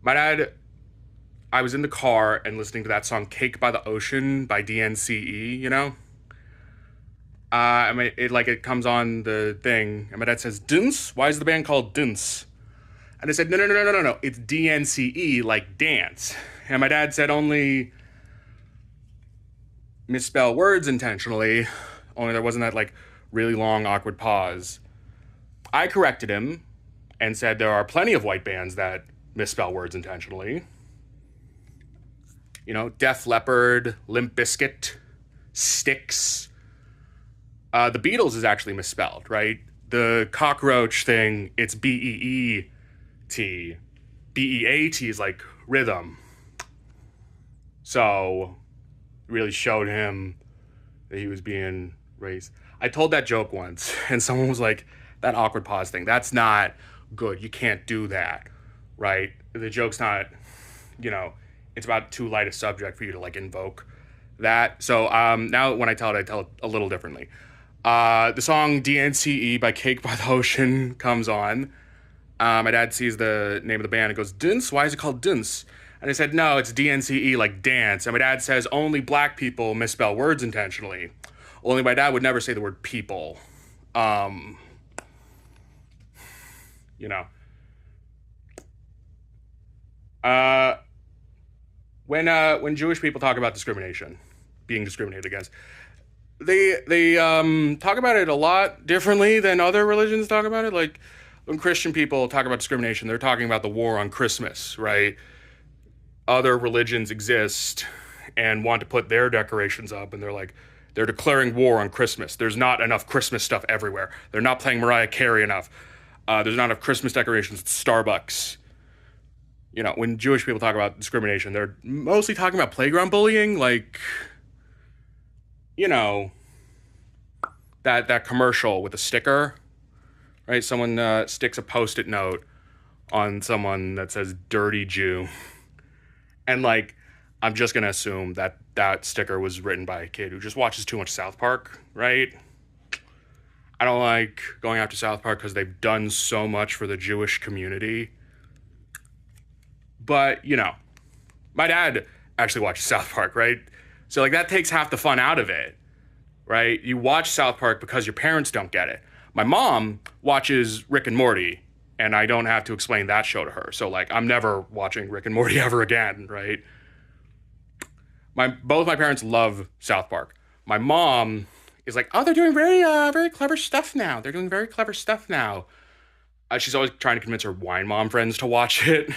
My dad, I was in the car and listening to that song "Cake by the Ocean" by DNCE. I mean, it comes on the thing, and my dad says, "Dunce? Why is the band called Dunce?" And I said, "No, no, no, no, no, no, no. It's DNCE, like dance." And my dad said, "Only misspell words intentionally. Only there wasn't that like really long awkward pause." I corrected him and said there are plenty of white bands that misspell words intentionally. Def Leppard, Limp Bizkit, Styx. The Beatles is actually misspelled, right? The cockroach thing, it's Beet. Beat is like rhythm. So, really showed him that he was being raised. I told that joke once, and someone was like, that awkward pause thing, that's not good. You can't do that, right? The joke's not, you know, it's about too light a subject for you to like invoke that. So now when I tell it a little differently. The song DNCE by Cake by the Ocean comes on. My dad sees the name of the band and goes, Dunce? Why is it called Dunce? And I said, no, it's DNCE, like dance. And my dad says, only black people misspell words intentionally. Only my dad would never say the word people. Um, you know. Uh, when Jewish people talk about discrimination, being discriminated against, they talk about it a lot differently than other religions talk about it. Like when Christian people talk about discrimination, they're talking about the war on Christmas, right? Other religions exist and want to put their decorations up, and they're declaring war on Christmas. There's not enough Christmas stuff everywhere. They're not playing Mariah Carey enough. There's not enough Christmas decorations at Starbucks. When Jewish people talk about discrimination, they're mostly talking about playground bullying, like, you know, that commercial with a sticker, right? Someone sticks a Post-it note on someone that says "Dirty Jew," and like, I'm just gonna assume that that sticker was written by a kid who just watches too much South Park, right? I don't like going after South Park because they've done so much for the Jewish community. But, my dad actually watches South Park, right? So, like, that takes half the fun out of it, right? You watch South Park because your parents don't get it. My mom watches Rick and Morty, and I don't have to explain that show to her. So, like, I'm never watching Rick and Morty ever again, right? Both my parents love South Park. My mom is like, oh, they're doing very clever stuff now. They're doing very clever stuff now. She's always trying to convince her wine mom friends to watch it.